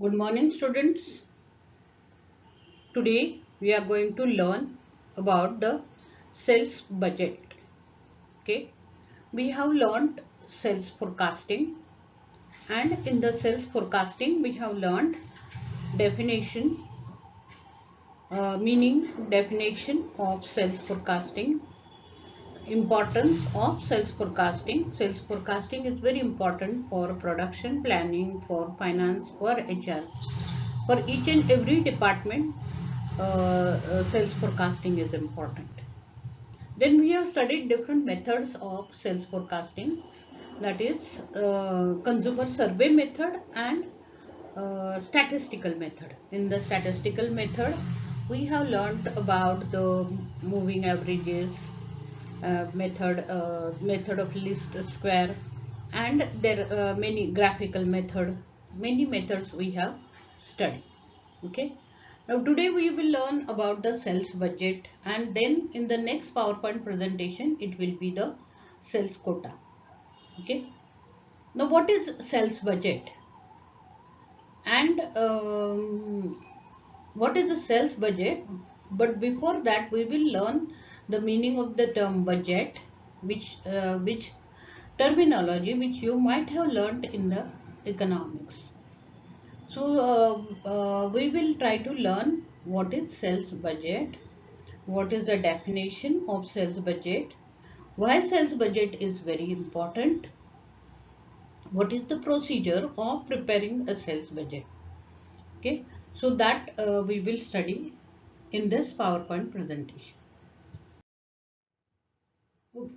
Good morning, students. Today we are going to learn about the sales budget. Okay, we have learned sales forecasting, and in the sales forecasting we have learned definition, definition of sales forecasting, importance of sales forecasting. Sales forecasting is very important for production planning, for finance, for HR. For each and every department, sales forecasting is important. Then we have studied different methods of sales forecasting, that is consumer survey method and statistical method. In the statistical method, we have learned about the moving averages method of least square, and there are many graphical many methods we have studied. Okay, now today we will learn about the sales budget, and then in the next PowerPoint presentation it will be the sales quota. Okay, now what is sales budget, and what is the sales budget? But before that we will learn the meaning of the term budget, which terminology which you might have learnt in the economics. So we will try to learn what is sales budget, what is the definition of sales budget, why sales budget is very important, what is the procedure of preparing a sales budget. Okay, so that we will study in this PowerPoint presentation. Okay.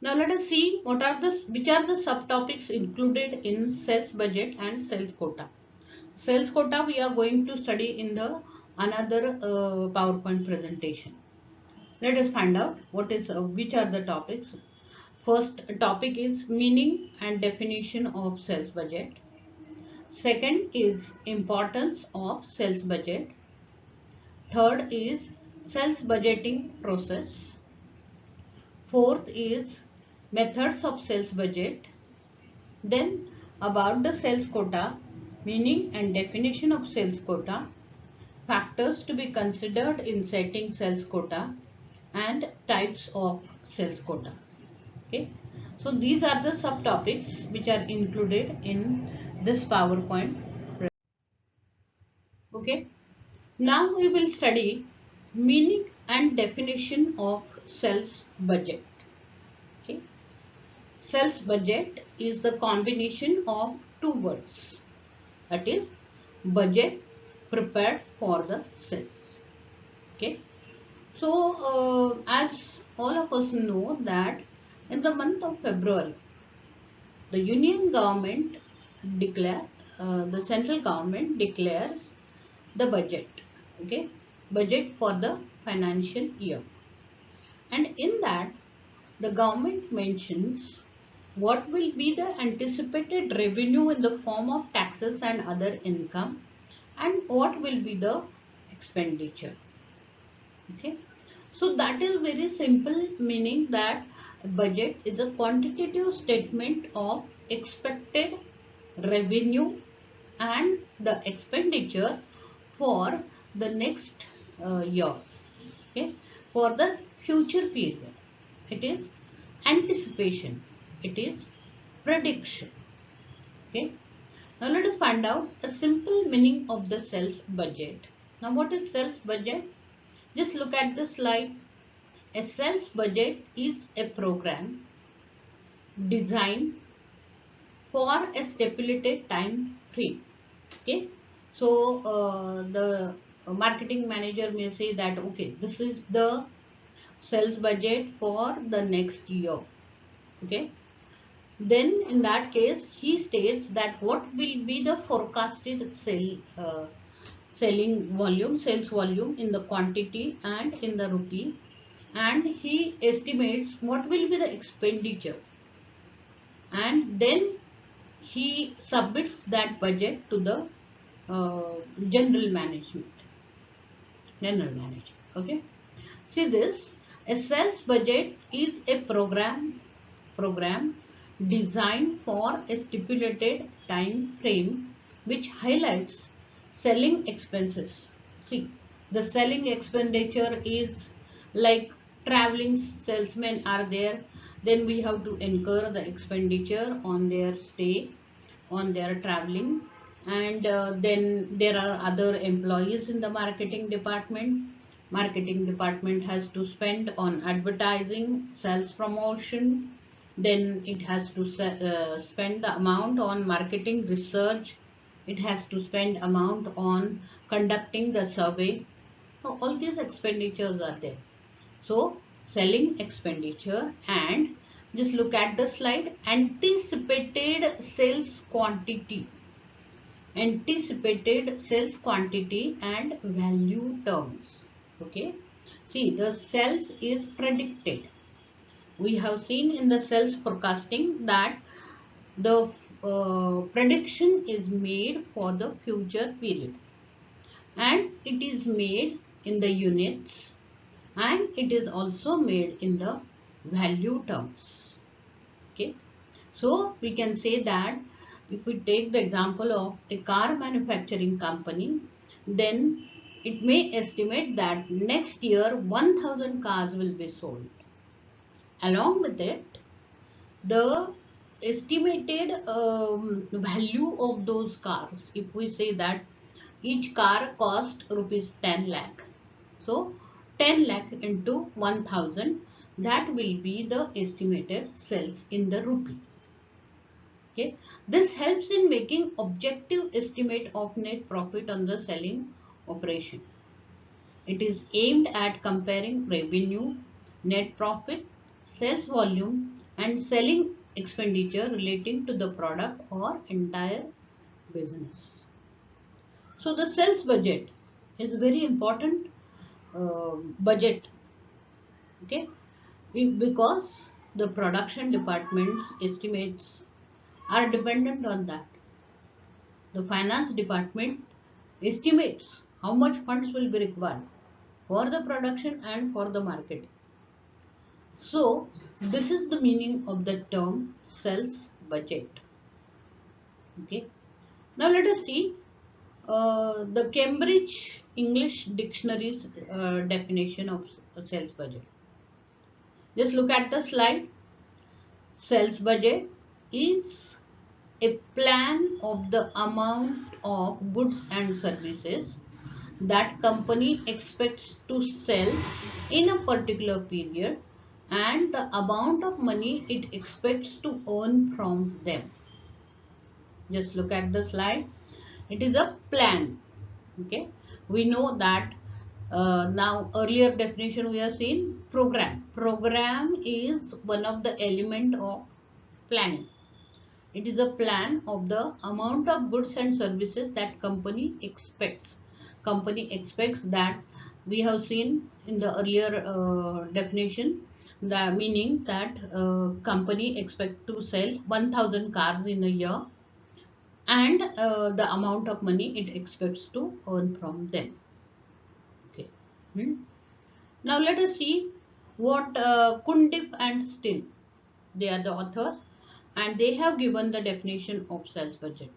Now let us see which are the subtopics included in sales budget and sales quota. Sales quota we are going to study in the another PowerPoint presentation. Let us find out which are the topics. First topic is meaning and definition of sales budget. Second is importance of sales budget. Third is sales budgeting process. Fourth is methods of sales budget. Then about the sales quota, meaning and definition of sales quota, factors to be considered in setting sales quota, and types of sales quota. Okay, so these are the subtopics which are included in this PowerPoint. Okay, now we will study meaning and definition of sales budget. Okay, sales budget is the combination of two words, that is budget prepared for the sales. Okay, so as all of us know that in the month of February, the union government the central government declares the budget. Okay, budget for the financial year, and in that the government mentions what will be the anticipated revenue in the form of taxes and other income, and what will be the expenditure. Okay, so that is very simple, meaning that budget is a quantitative statement of expected revenue and the expenditure for the next year. Okay, for the future period. It is anticipation, it is prediction. Okay, now let us find out a simple meaning of the sales budget. Now what is sales budget? Just look at the slide. A sales budget is a program designed for a stipulated time frame. Okay, so the marketing manager may say that okay, this is the sales budget for the next year. Okay, then in that case he states that what will be the forecasted sales volume in the quantity and in the rupee, and he estimates what will be the expenditure, and then he submits that budget to the general manager. Okay, see this, a sales budget is a program designed for a stipulated time frame which highlights selling expenses. See, the selling expenditure is like traveling salesmen are there, then we have to incur the expenditure on their stay, on their traveling, and then there are other employees in the marketing department. Marketing department has to spend on advertising, sales promotion, then it has to spend the amount on marketing research, it has to spend amount on conducting the survey. So all these expenditures are there. So selling expenditure, and just look at the slide, anticipated sales quantity, anticipated sales quantity and value terms. Okay, see, the sales is predicted. We have seen in the sales forecasting that the prediction is made for the future period, and it is made in the units, and it is also made in the value terms. Okay, so we can say that if we take the example of a car manufacturing company, then it may estimate that next year 1000 cars will be sold. Along with it, the estimated value of those cars, if we say that each car cost rupees 10 lakh, so 10 lakh into 1000, that will be the estimated sales in the rupee. Okay, this helps in making objective estimate of net profit on the selling operation. It is aimed at comparing revenue, net profit, sales volume and selling expenditure relating to the product or entire business. So the sales budget is very important budget. Okay, because the production department's estimates are dependent on that. The finance department estimates how much funds will be required for the production and for the marketing. So this is the meaning of the term sales budget. Okay. Now let us see the Cambridge English Dictionary's definition of sales budget. Just look at the slide. Sales budget is a plan of the amount of goods and services that company expects to sell in a particular period and the amount of money it expects to earn from them. Just look at the slide. It is a plan. Okay, we know that now earlier definition we have seen program. Program is one of the element of planning. It is a plan of the amount of goods and services that company expects. Company expects that we have seen in the earlier definition, the meaning that company expect to sell 1000 cars in a year and the amount of money it expects to earn from them. Okay. Now let us see what Kundip and Still, they are the authors, and they have given the definition of sales budget.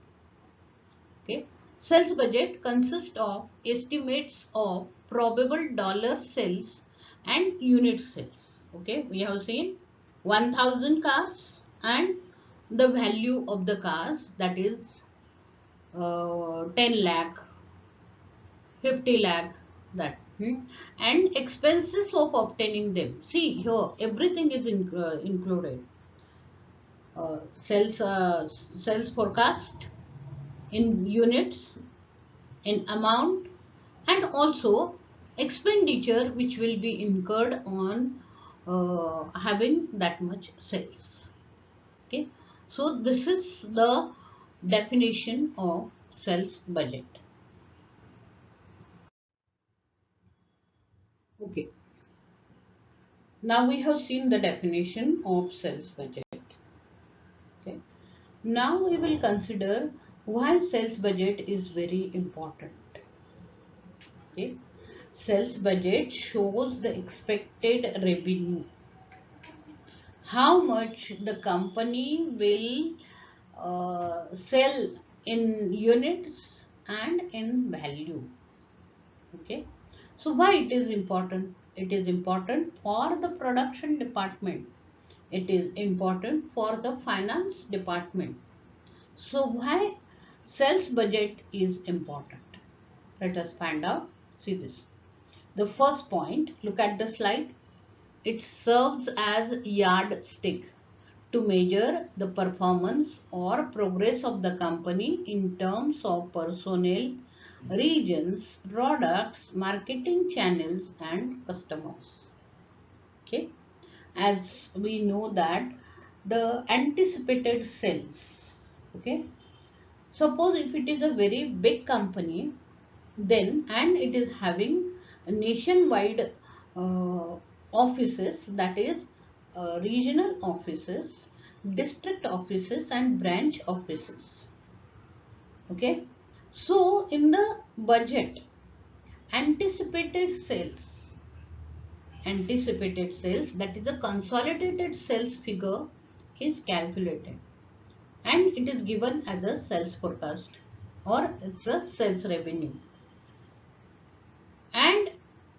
Okay, sales budget consists of estimates of probable dollar sales and unit sales. Okay, we have seen 1000 cars and the value of the cars, that is 10 lakh, 50 lakh, that. And expenses of obtaining them. See here, everything is included. Sales forecast in units, in amount, and also expenditure which will be incurred on having that much sales. Okay, so this is the definition of sales budget. Okay, now we have seen the definition of sales budget. Okay, now we will consider why sales budget is very important. Okay, sales budget shows the expected revenue, how much the company will sell in units and in value. Okay. So why it is important? It is important for the production department. It is important for the finance department. So why sales budget is important? Let us find out. See this. The first point, look at the slide. It serves as yardstick to measure the performance or progress of the company in terms of personnel, regions, products, marketing channels and customers. Okay. As we know that the anticipated sales. Okay. Suppose if it is a very big company, then and it is having nationwide offices, that is regional offices, district offices and branch offices. Okay. So in the budget, anticipated sales, that is a consolidated sales figure is calculated and it is given as a sales forecast or it's a sales revenue, and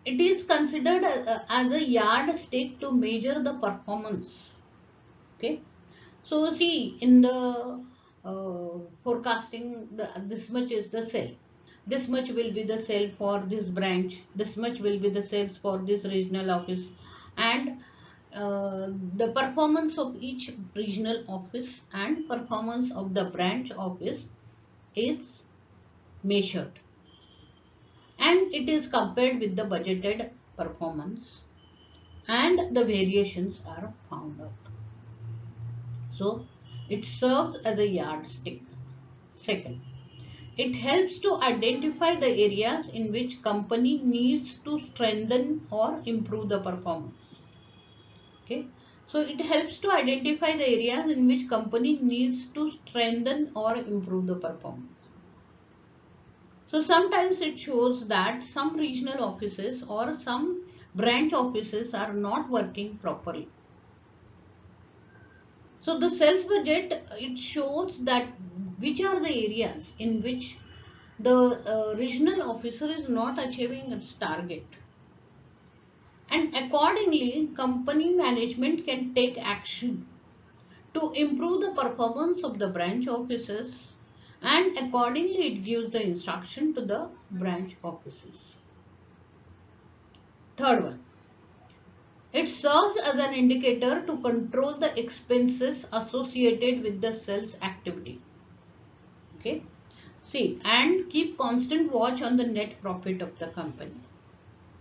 it is considered as a yardstick to measure the performance. Okay. So see, in the forecasting, this much is the sale, this much will be the sale for this branch, this much will be the sales for this regional office, and the performance of each regional office and performance of the branch office is measured and it is compared with the budgeted performance and the variations are found out. So it serves as a yardstick. Second, it helps to identify the areas in which company needs to strengthen or improve the performance. Okay. So it helps to identify the areas in which company needs to strengthen or improve the performance. So sometimes it shows that some regional offices or some branch offices are not working properly. So the sales budget, it shows that which are the areas in which the regional officer is not achieving its target. And accordingly, company management can take action to improve the performance of the branch offices, and accordingly it gives the instruction to the branch offices. Third one, it serves as an indicator to control the expenses associated with the sales activity. Okay. See, and keep constant watch on the net profit of the company.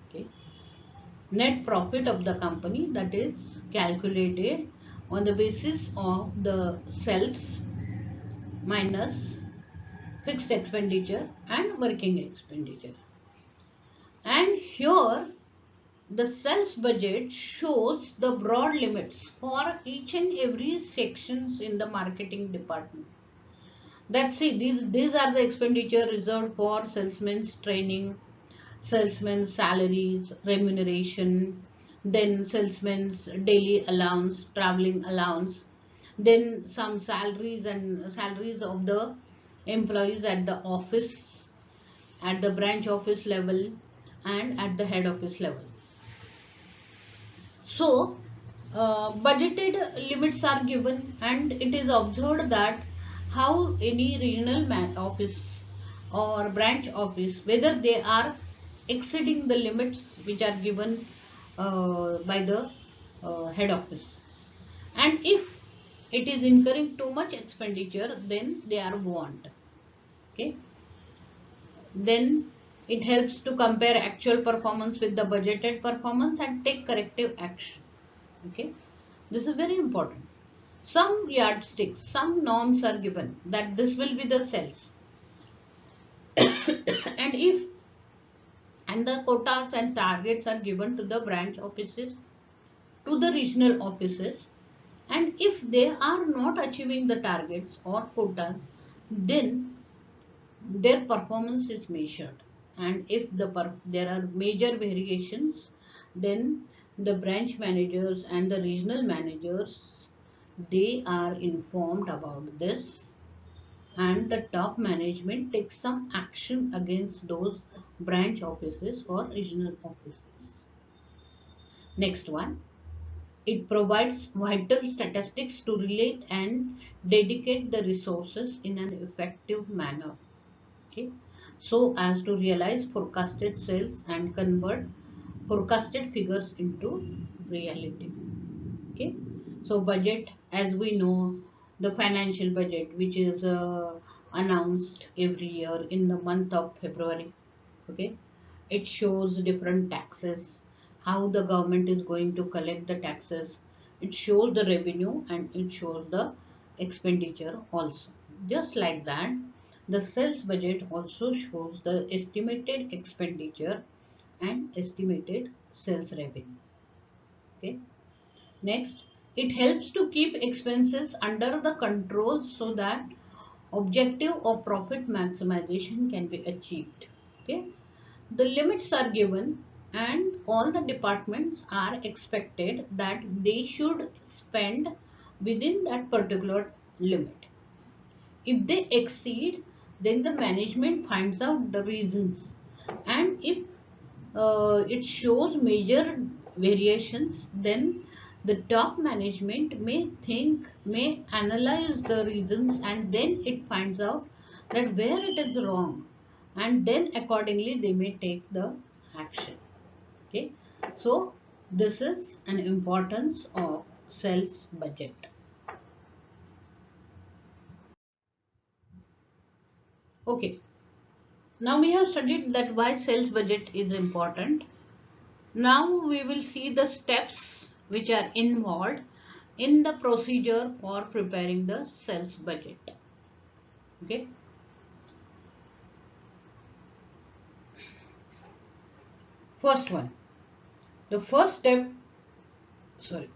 Okay. Net profit of the company, that is calculated on the basis of the sales minus fixed expenditure and working expenditure. And here the sales budget shows the broad limits for each and every sections in the marketing department. Let's see, these are the expenditure reserved for salesmen's training, salesmen's salaries, remuneration, then salesmen's daily allowance, traveling allowance, then some salaries and salaries of the employees at the office, at the branch office level and at the head office level. So budgeted limits are given and it is observed that how any regional office or branch office, whether they are exceeding the limits which are given by the head office, and if it is incurring too much expenditure, then they are warned. Okay. Then it helps to compare actual performance with the budgeted performance and take corrective action. Okay. This is very important. Some yardsticks, some norms are given that this will be the sales. And the quotas and targets are given to the branch offices, to the regional offices, and if they are not achieving the targets or quotas, then their performance is measured, and if there are major variations, then the branch managers and the regional managers, they are informed about this and the top management takes some action against those branch offices or regional offices. Next one, it provides vital statistics to relate and dedicate the resources in an effective manner. Okay, so as to realize forecasted sales and convert forecasted figures into reality. Okay, so budget, as we know, the financial budget which is announced every year in the month of February. Okay, it shows different taxes, how the government is going to collect the taxes. It shows the revenue and it shows the expenditure also. Just like that, the sales budget also shows the estimated expenditure and estimated sales revenue. Okay. Next, it helps to keep expenses under the control so that objective of profit maximization can be achieved. Okay. The limits are given and all the departments are expected that they should spend within that particular limit. If they exceed, then the management finds out the reasons, and if it shows major variations, then the top management may analyze the reasons, and then it finds out that where it is wrong, and then accordingly they may take the action. Okay, so this is an importance of sales budget. Okay, now we have studied that why sales budget is important. Now we will see the steps which are involved in the procedure for preparing the sales budget. Okay. First one. The first step, sorry.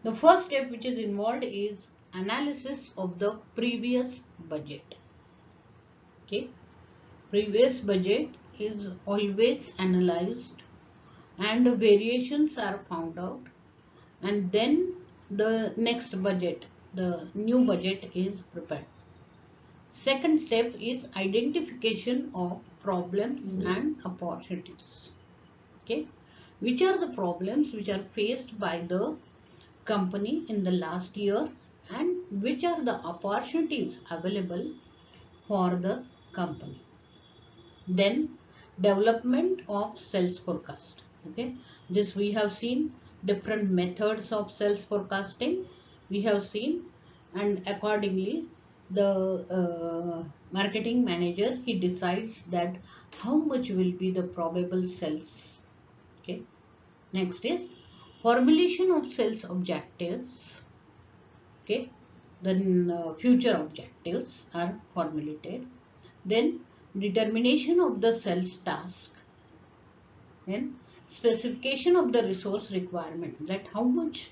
The first step which is involved is analysis of the previous budget. Okay. Previous budget is always analyzed and the variations are found out, and then the next budget, the new budget is prepared. Second step is identification of problems and opportunities. Okay, which are the problems which are faced by the company in the last year and which are the opportunities available for the company. Then development of sales forecast. Okay, this we have seen different methods of sales forecasting. We have seen, and accordingly the marketing manager, he decides that how much will be the probable sales. Okay, next is formulation of sales objectives. Okay, then future objectives are formulated. Then determination of the sales task. Then specification of the resource requirement, that how much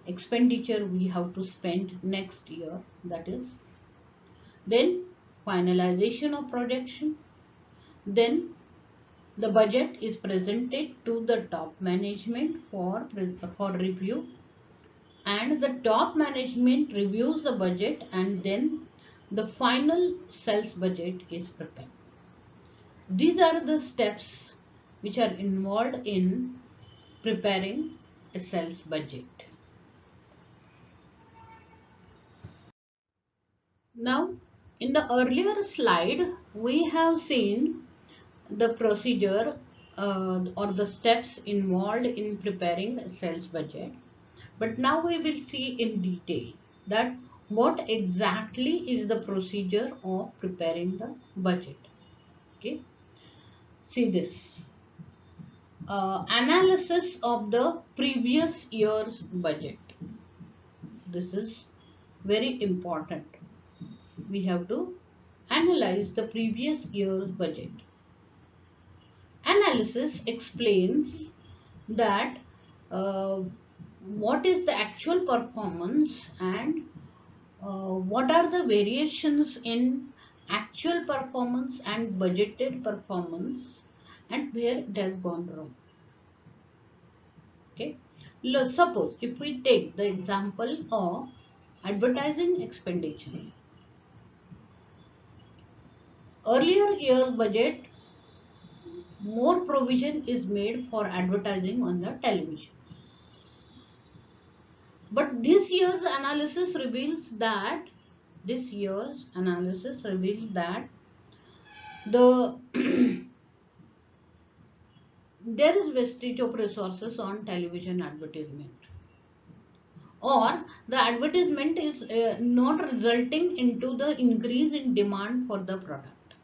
expenditure we have to spend next year, that is. Then finalization of projection. Then the budget is presented to the top management for review, and the top management reviews the budget, and then the final sales budget is prepared. These are the steps which are involved in preparing a sales budget. Now, in the earlier slide, we have seen the procedure or the steps involved in preparing a sales budget. But now we will see in detail that what exactly is the procedure of preparing the budget. Okay, see this. Analysis of the previous year's budget. This is very important. We have to analyze the previous year's budget. Analysis explains that what is the actual performance and what are the variations in actual performance and budgeted performance and where it has gone wrong. Okay, suppose if we take the example of Advertising expenditure. Earlier year budget, more provision is made for advertising on the television. But this year's analysis reveals that the there is wastage of resources on television advertisement, or the advertisement is not resulting into the increase in demand for the product.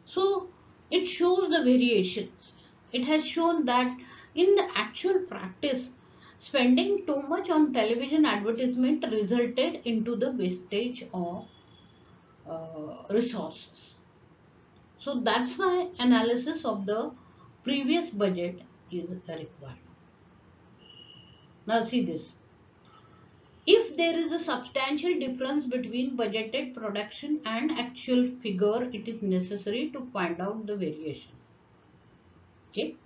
So it shows the variations. It has shown that in the actual practice, spending too much on television advertisement resulted into the wastage of resources. So that's why analysis of the previous budget is required. Now see this. If there is a substantial difference between budgeted production and actual figure, it is necessary to find out the variation. Okay.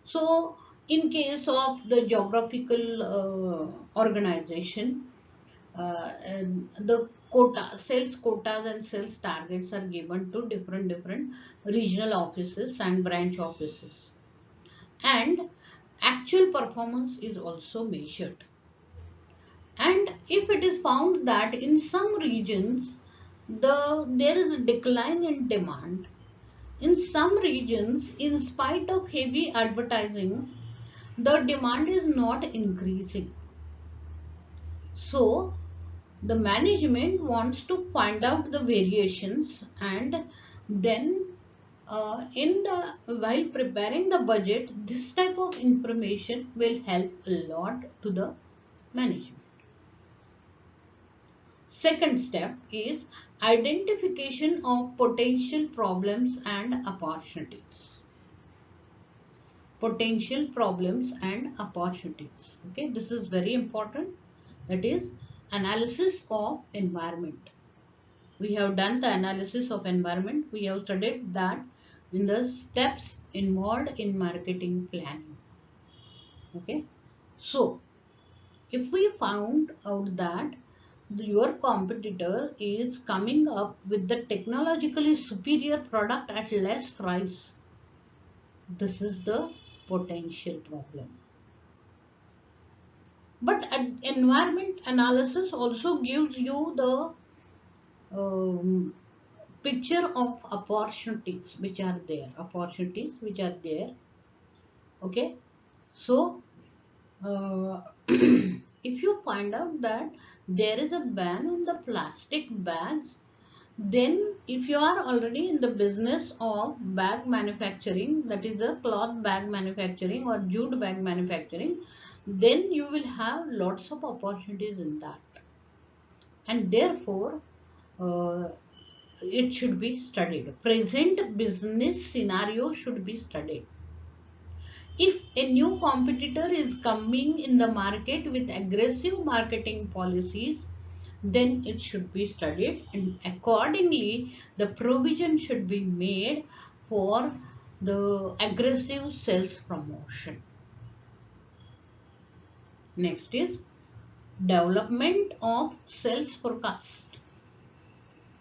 So in case of the geographical organization, the sales quotas and sales targets are given to different regional offices and branch offices, and actual performance is also measured. And if it is found that in some regions there is a decline in demand, in some regions in spite of heavy advertising the demand is not increasing. So the management wants to find out the variations, and then while preparing the budget, this type of information will help a lot to the management. Second step is identification of potential problems and opportunities. Potential problems and opportunities. Okay, this is very important. That is analysis of environment. We have done the analysis of environment. We have studied that in the steps involved in marketing planning. Okay, so if we found out that your competitor is coming up with the technologically superior product at less price, this is the potential problem. But environment analysis also gives you the picture of opportunities which are there. Okay, so if you find out that there is a ban on the plastic bags, then if you are already in the business of bag manufacturing, that is a cloth bag manufacturing or jute bag manufacturing, then you will have lots of opportunities in that, and therefore it should be studied. Present business scenario should be studied. If a new competitor is coming in the market with aggressive marketing policies, then it should be studied, and accordingly the provision should be made for the aggressive sales promotion. Next is development of sales forecast.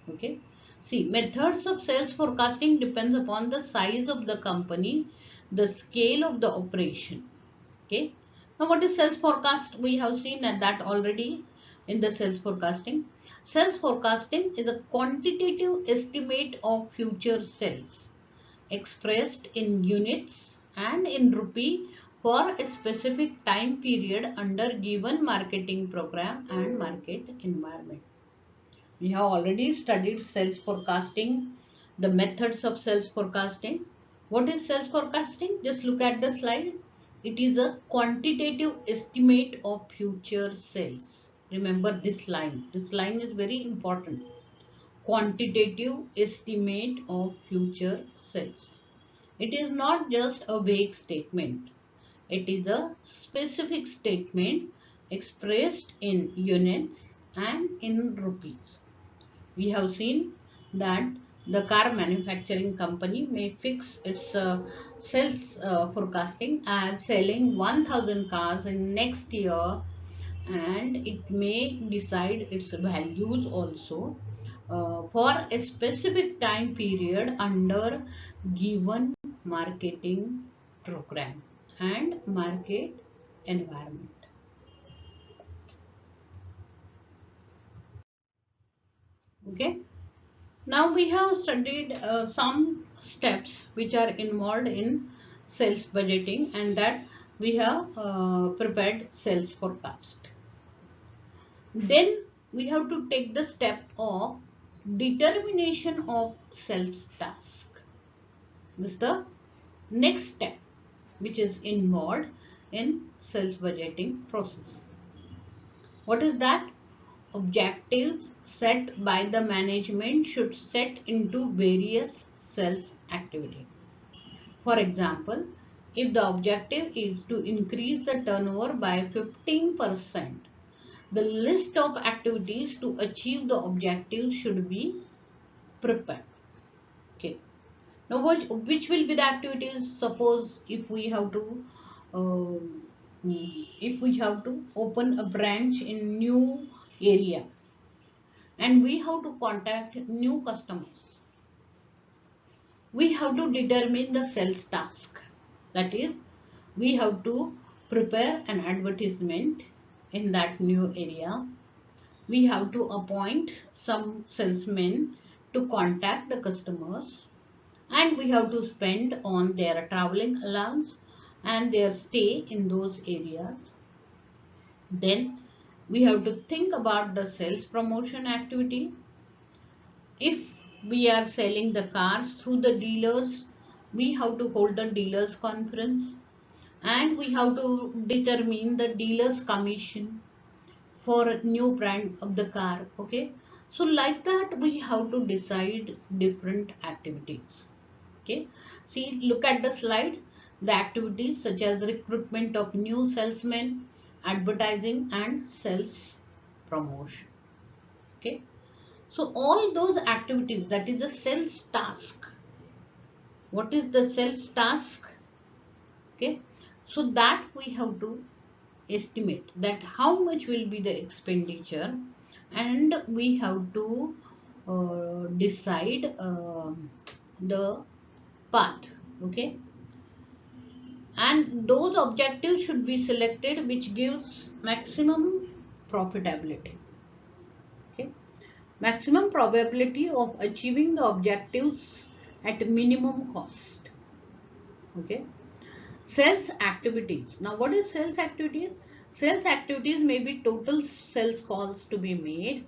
Okay, see, methods of sales forecasting depends upon the size of the company, the scale of the operation. Okay, now what is sales forecast? We have seen that already in the sales forecasting. Sales forecasting is a quantitative estimate of future sales expressed in units and in rupee for a specific time period under given marketing program and market environment. We have already studied sales forecasting, the methods of sales forecasting. What is sales forecasting? Just look at the slide. It is a quantitative estimate of future sales. Remember this line. This line is very important. Quantitative estimate of future sales. It is not just a vague statement. It is a specific statement expressed in units and in rupees. We have seen that the car manufacturing company may fix its sales forecasting as selling 1000 cars in next year, and it may decide its values also for a specific time period under given marketing program and market environment. Okay. Now we have studied some steps which are involved in sales budgeting, and that we have prepared sales forecast. Then we have to take the step of determination of sales task. This is the next step which is involved in sales budgeting process. What is that? Objectives set by the management should set into various sales activity. For example, if the objective is to increase the turnover by 15%, the list of activities to achieve the objective should be prepared. Okay. Now, which will be the activities? Suppose um, if we have to open a branch in new area and we have to contact new customers, we have to determine the sales task. That is, we have to prepare an advertisement in that new area. We have to appoint some salesmen to contact the customers, and we have to spend on their traveling allowance and their stay in those areas. Then we have to think about the sales promotion activity. If we are selling the cars through the dealers, we have to hold the dealers conference, and we have to determine the dealers commission for new brand of the car. Okay, so like that we have to decide different activities. Okay, see, look at the slide. The activities such as recruitment of new salesmen, advertising, and sales promotion. Okay, so all those activities, that is a sales task. What is the sales task? Okay, so that we have to estimate that how much will be the expenditure, and we have to decide the path. Okay, and those objectives should be selected which gives maximum profitability. Okay, maximum probability of achieving the objectives at minimum cost. Okay, sales activities. Now what is sales activities? Sales activities may be total sales calls to be made,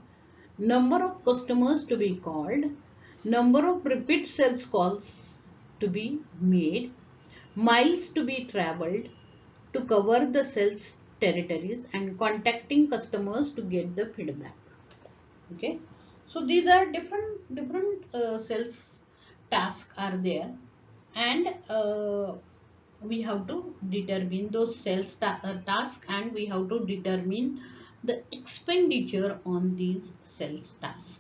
number of customers to be called, number of repeat sales calls to be made, miles to be traveled to cover the sales territories, and contacting customers to get the feedback. Okay, so these are different sales tasks are there, and we have to determine those sales tasks, and we have to determine the expenditure on these sales tasks.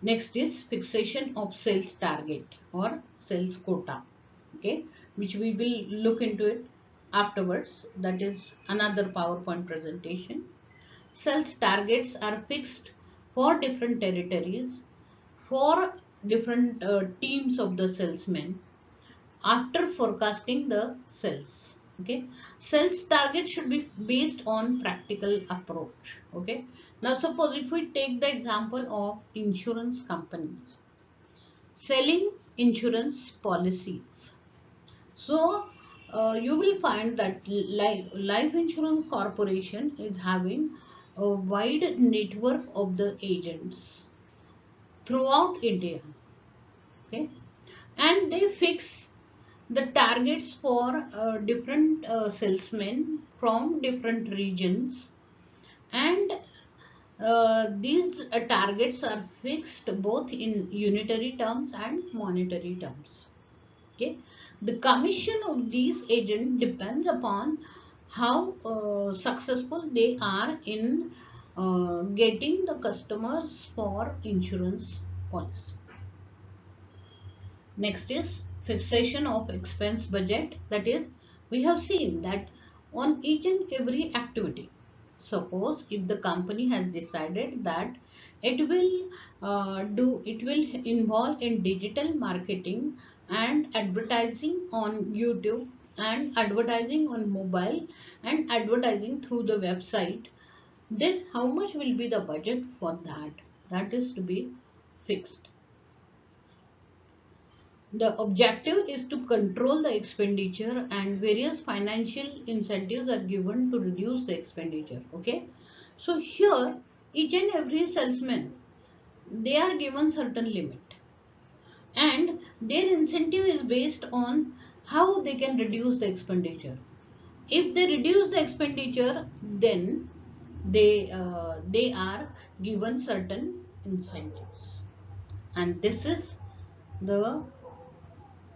Next is fixation of sales target or sales quota. Okay, which we will look into it afterwards. That is another PowerPoint presentation. Sales targets are fixed for different territories, for different teams of the salesmen after forecasting the sales. Okay, sales target should be based on practical approach. Okay, now suppose if we take the example of insurance companies selling insurance policies. So you will find that life insurance corporation is having a wide network of the agents throughout India. Okay, and they fix the targets for different salesmen from different regions, and these targets are fixed both in unitary terms and monetary terms. Okay, the commission of these agents depends upon how successful they are in getting the customers for insurance policy. Next is fixation of expense budget. That is, we have seen that on each and every activity. Suppose if the company has decided that it will involve in digital marketing and advertising on YouTube and advertising on mobile and advertising through the website, then how much will be the budget for that? That is to be fixed. The objective is to control the expenditure and various financial incentives are given to reduce the expenditure. Okay. So here each and every salesman, they are given certain limit and their incentive is based on how they can reduce the expenditure. If they reduce the expenditure, then they are given certain incentives, and this is the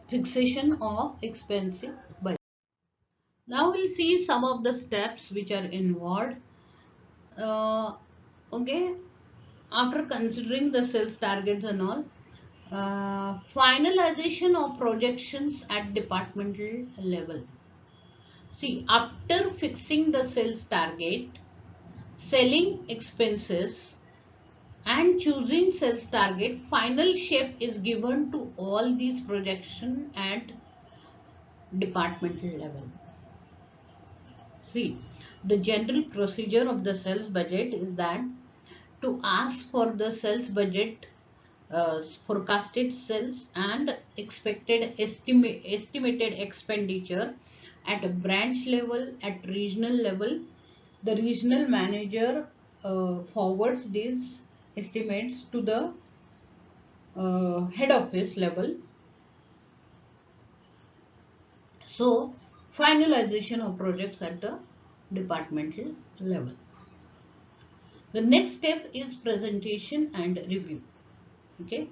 fixation of expensive budget. Now we'll see some of the steps which are involved. Uh, okay, after considering the sales targets and all, finalization of projections at departmental level. See, after fixing the sales target, selling expenses and choosing sales target, final shape is given to all these projections at departmental level. See, the general procedure of the sales budget is that to ask for the sales budget, forecasted sales and estimated expenditure at a branch level, at regional level. The regional manager forwards these estimates to the head office level. So, finalization of projects at the departmental level. The next step is presentation and review. Okay.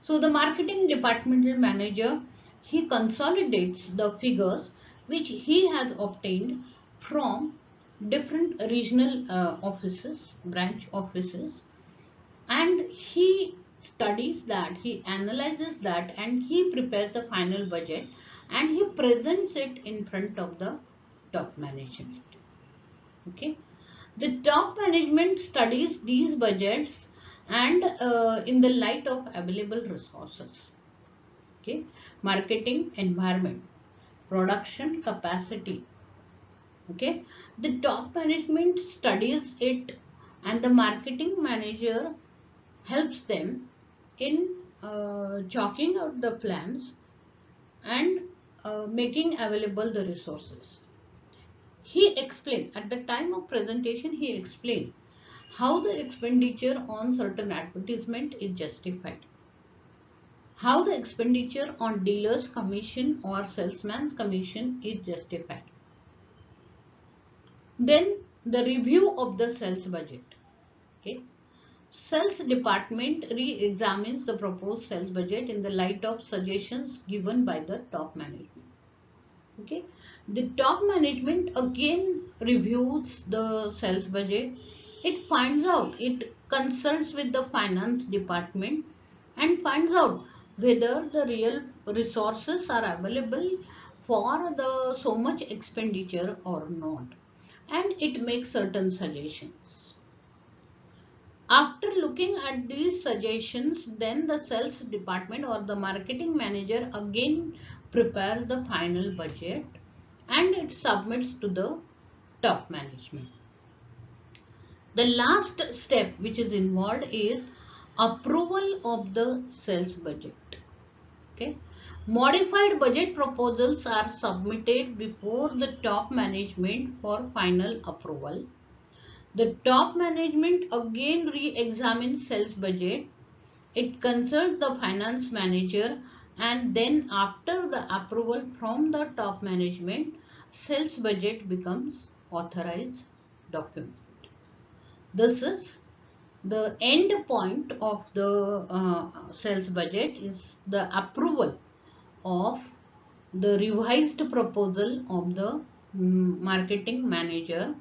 So the marketing departmental manager, he consolidates the figures which he has obtained from different regional offices, branch offices, and he studies that, he analyzes that, and he prepares the final budget and he presents it in front of the top management. Okay. The top management studies these budgets and in the light of available resources. Okay. Marketing environment, production capacity. Okay. The top management studies it and the marketing manager helps them in chalking out the plans and making available the resources. He explained at the time of presentation, he explained how the expenditure on certain advertisement is justified, how the expenditure on dealer's commission or salesman's commission is justified. Then the review of the sales budget. Okay. Sales department re-examines the proposed sales budget in the light of suggestions given by the top management. Okay. The top management again reviews the sales budget. It finds out, it consults with the finance department and finds out whether the real resources are available for the so much expenditure or not, and it makes certain suggestions. After looking at these suggestions, then the sales department or the marketing manager again prepares the final budget and it submits to the top management. The last step which is involved is approval of the sales budget. Okay. Modified budget proposals are submitted before the top management for final approval. The top management again re-examines sales budget. It consults the finance manager and then after the approval from the top management, sales budget becomes authorized document. This is the end point of the sales budget, is the approval of the revised proposal of the marketing manager.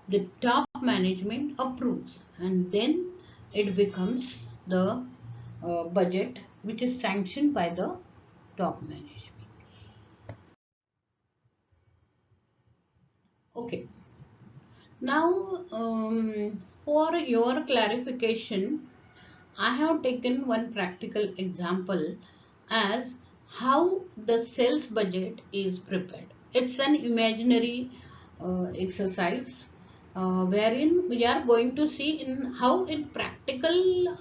The top management approves and then it becomes the budget which is sanctioned by the top management. Okay. Now, for your clarification, I have taken one practical example as how the sales budget is prepared. It's an imaginary exercise wherein we are going to see in how in practical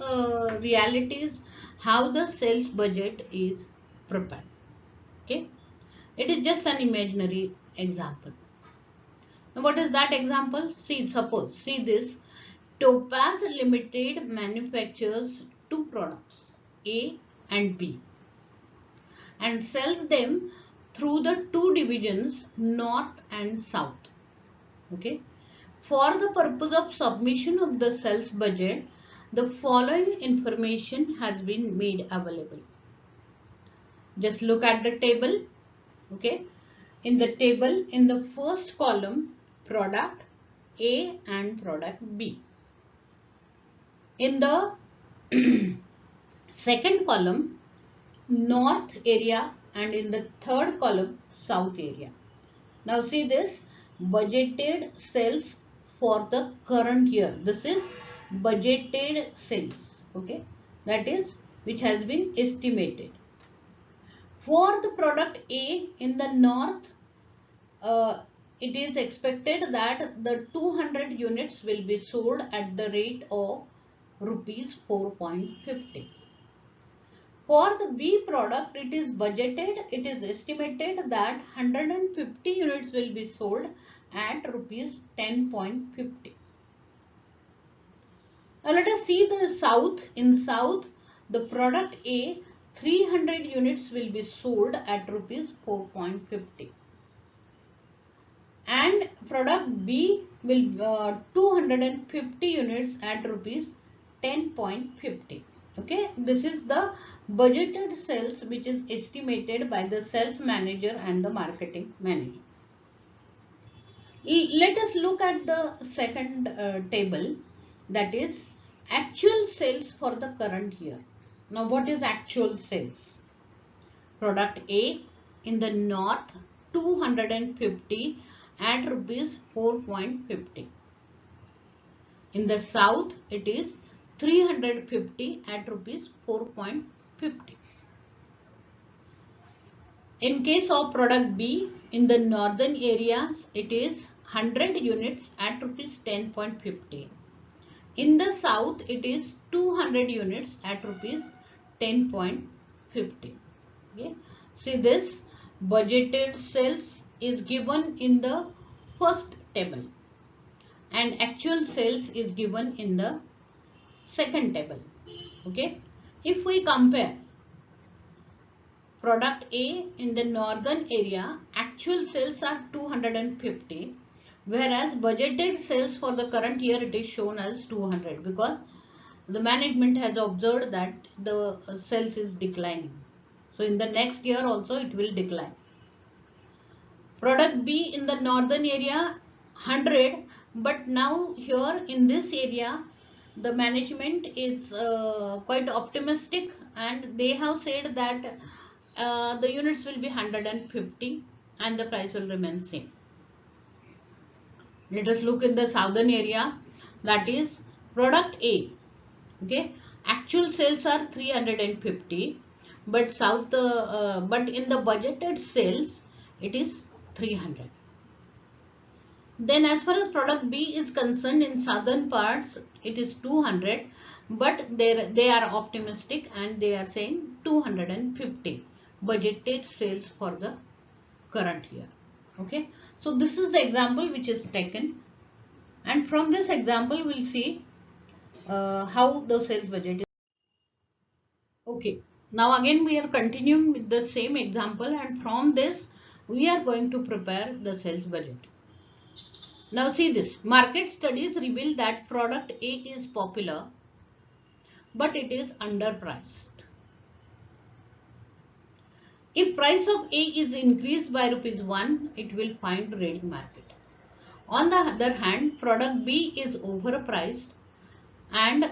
realities how the sales budget is prepared. Okay, it is just an imaginary example. Now, what is that example? See this. Topaz Limited manufactures two products, A and B, and sells them through the two divisions, North and South. Okay. For the purpose of submission of the sales budget, the following information has been made available. Just look at the table. Okay. In the table, in the first column, product A and product B. In the second column, north area, and in the third column, south area. Now see this, budgeted sales for the current year. This is budgeted sales, okay, that is which has been estimated. For the product A in the north, it is expected that the 200 units will be sold at the rate of rupees 4.50. For the B product, it is budgeted, it is estimated that 150 units will be sold at rupees 10.50. Now let us see the south. In south, the product A, 300 units will be sold at rupees 4.50. And product B will 250 units at rupees 10.50. Okay, this is the budgeted sales which is estimated by the sales manager and the marketing manager. Let us look at the second table, that is actual sales for the current year. Now what is actual sales? Product A in the north, 250 at rupees 4.50. In the south, it is 350 at rupees 4.50. In case of product B, in the northern areas, it is 100 units at rupees 10.50. In the south, it is 200 units at rupees 10.50. Okay. See this, budgeted sales is given in the first table and actual sales is given in the second table. Okay. If we compare product A in the northern area, actual sales are 250, whereas budgeted sales for the current year it is shown as 200 because the management has observed that the sales is declining. So in the next year also it will decline. Product B in the northern area 100, but now here in this area the management is quite optimistic and they have said that the units will be 150 and the price will remain same. Let us look in the southern area, that is product A. Okay, actual sales are 350, but but in the budgeted sales it is 300. Then as far as product B is concerned, in southern parts it is 200, but they are optimistic and they are saying 250 budgeted sales for the current year. Okay, so this is the example which is taken, and from this example we'll see how the sales budget is. Okay, now again we are continuing with the same example, and from this we are going to prepare the sales budget. Now see this, market studies reveal that product A is popular but it is underpriced. If price of A is increased by ₹1, it will find ready market. On the other hand, product B is overpriced and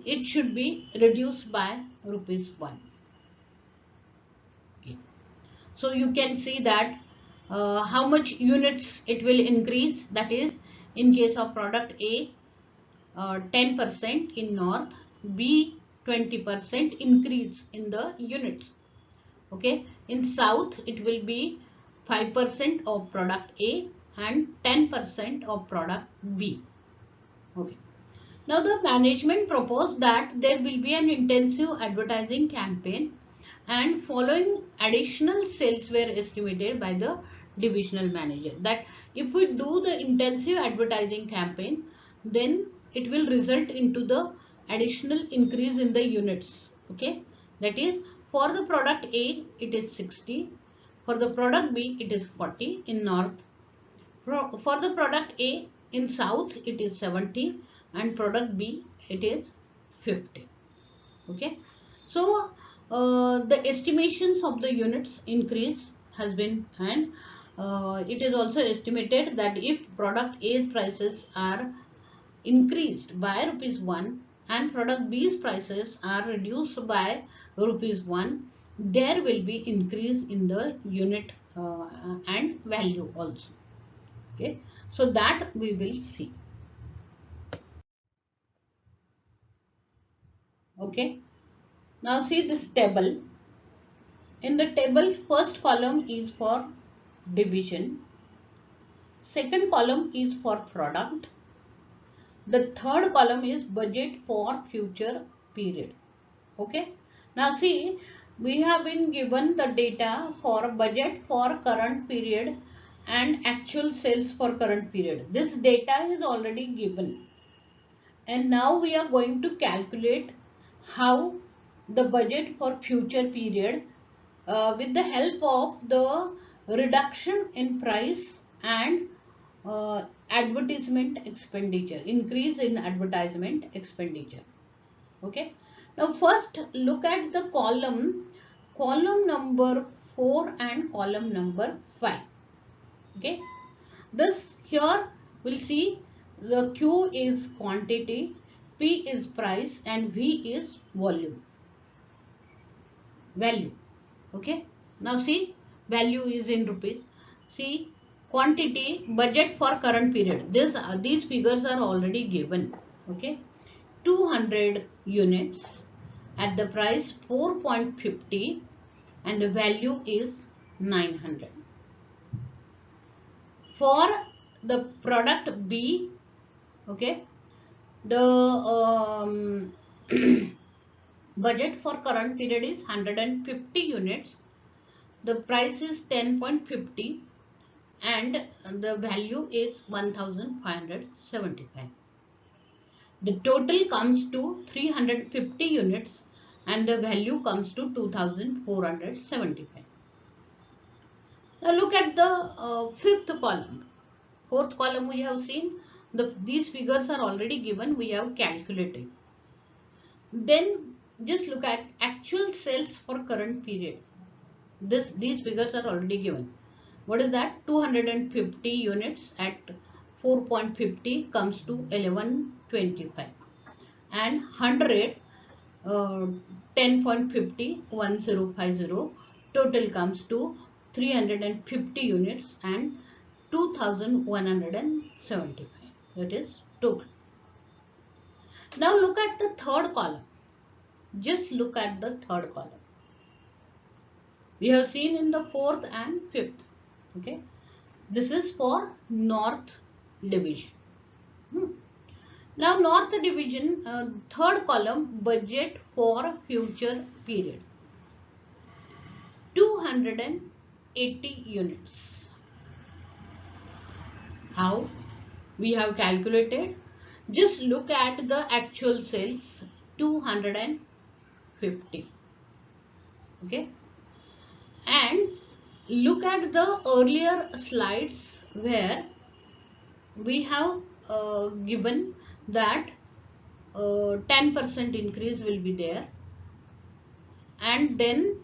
it should be reduced by ₹1. Okay. So you can see that how much units it will increase. That is, in case of product A, 10% in north, B 20% increase in the units. Okay, in south it will be 5% of product A and 10% of product B. Okay. Now the management proposed that there will be an intensive advertising campaign and following additional sales were estimated by the divisional manager, that if we do the intensive advertising campaign, then it will result into the additional increase in the units. Okay, that is, for the product A it is 60, for the product B it is 40 in north, for the product A in south it is 70, and product B it is 50. Okay, so the estimations of the units increase has been, and it is also estimated that if product A's prices are increased by rupees 1 and product B's prices are reduced by rupees 1, there will be increase in the unit and value also. Okay, so that we will see. Okay, now see this table. In the table, first column is for division, second column is for product, the third column is budget for future period. Okay, now see, we have been given the data for budget for current period and actual sales for current period. This data is already given, and now we are going to calculate how the budget for future period with the help of the reduction in price and advertisement expenditure, increase in advertisement expenditure. Okay, now first look at the column number 4 and column number 5. Okay, this here we'll see the Q is quantity, P is price, and V is value. Okay, now see, value is in rupees. See, quantity, budget for current period, these figures are already given. Okay, 200 units at the price 4.50 and the value is 900. For the product B, okay, the budget for current period is 150 units. The price is 10.50 and the value is 1575. The total comes to 350 units and the value comes to 2475. Now look at the fifth column. Fourth column we have seen, these figures are already given, we have calculated. Then just look at actual sales for current period. These figures are already given. What is that? 250 units at 4.50 comes to 1125, and 100 10.50 1050 total comes to 350 units and 2175. That is total. Now look at the third column. Just look at the third column. We have seen in the fourth and fifth. Okay, this is for north division. Now north division, third column, budget for future period, 280 units. How we have calculated? Just look at the actual sales, 250. Okay, and look at the earlier slides where we have given that 10% increase will be there, and then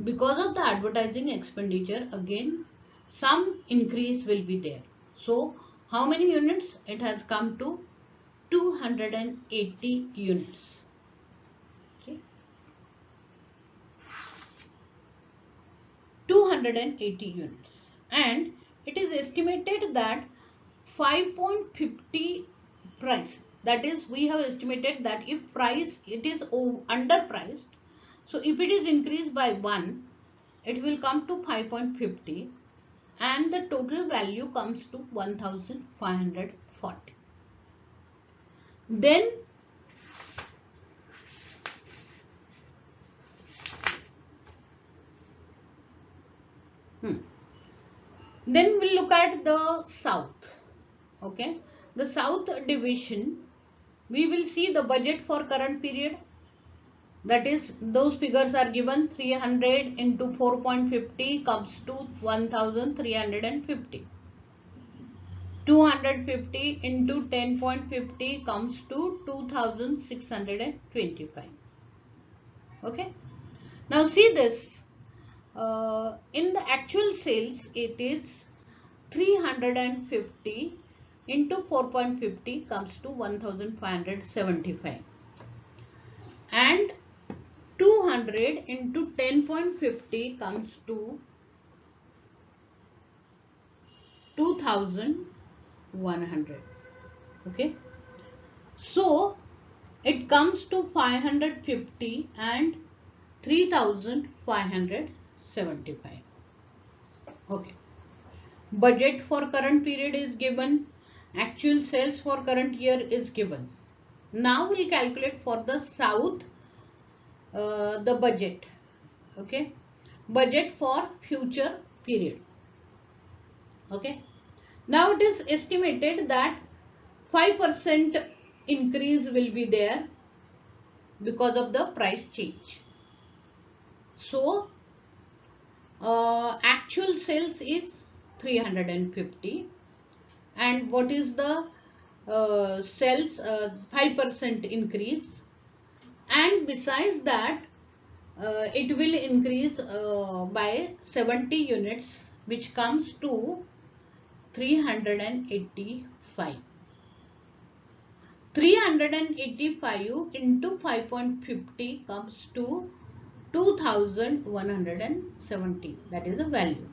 because of the advertising expenditure again some increase will be there. So how many units? It has come to 280 units. Okay, 280 units. and it is estimated that 5.50 price, that is we have estimated that if price it is underpriced, so if it is increased by 1, it will come to 5.50 and the total value comes to 1540. Then then we'll look at the south. Okay, the south division, we will see the budget for current period. That is, those figures are given. 300 into 4.50 comes to 1350. 250 into 10.50 comes to 2625. Okay. Now see this. In the actual sales, it is 350 into 4.50 comes to 1575. And 200 into 10.50 comes to 2100. Okay, so it comes to 550 and 3575. Okay, budget for current period is given, actual sales for current year is given. Now we'll calculate for the south the budget. Okay, budget for future period. Okay, now it is estimated that 5% increase will be there because of the price change. So actual sales is 350 and what is the sales 5% increase, and besides that it will increase by 70 units, which comes to 385. 385 into 5.50 comes to 2170. That is the value.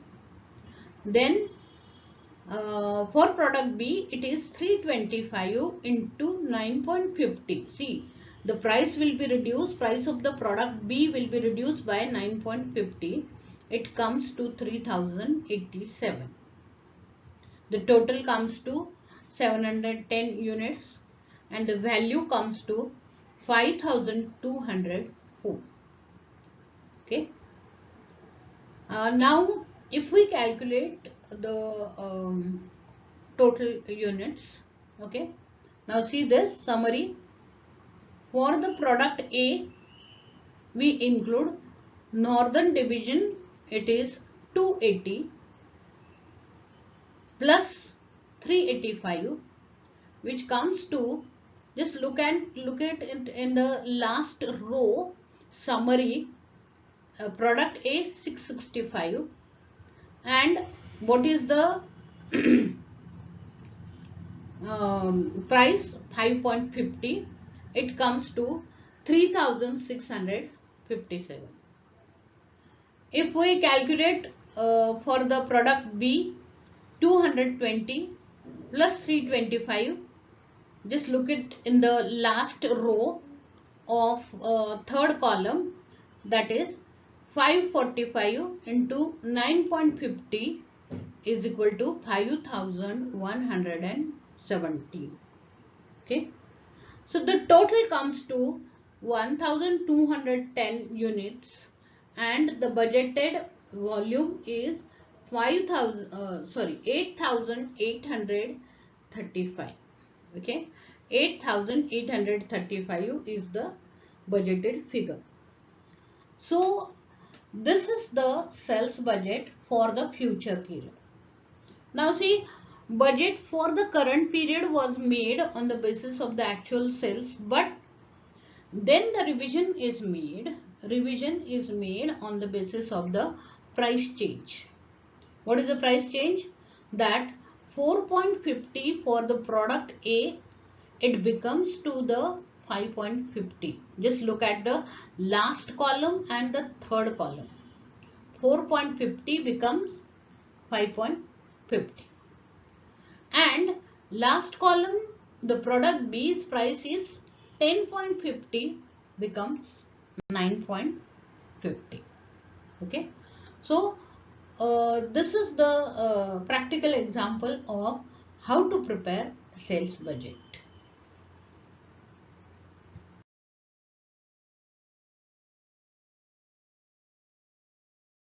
Then for product B, it is 325 into 9.50. See, the price will be reduced. Price of the product B will be reduced by 9.50. It comes to 3087. The total comes to 710 units and the value comes to 5204. Okay. Now if we calculate the total units. Okay. Now see this summary. For the product A, we include northern division, it is 280 plus 385, which comes to, just look at it in the last row summary, product A 665 and what is the price 5.50, it comes to 3657. If we calculate for the product B, 220 plus 325, just look at in the last row of third column, that is 545 into 9.50 is equal to 5117. Okay, so the total comes to 1210 units and the budgeted volume is 8835. Okay, 8835 is the budgeted figure. So this is the sales budget for the future period. Now see, budget for the current period was made on the basis of the actual sales, but then the revision is made on the basis of the price change. What is the price change? That 4.50 for the product A, it becomes to the 5.50. Just look at the last column and the third column. 4.50 becomes 5.50. And last column, the product B's price is 10.50 becomes 9.50. Okay. So this is the practical example of how to prepare sales budget.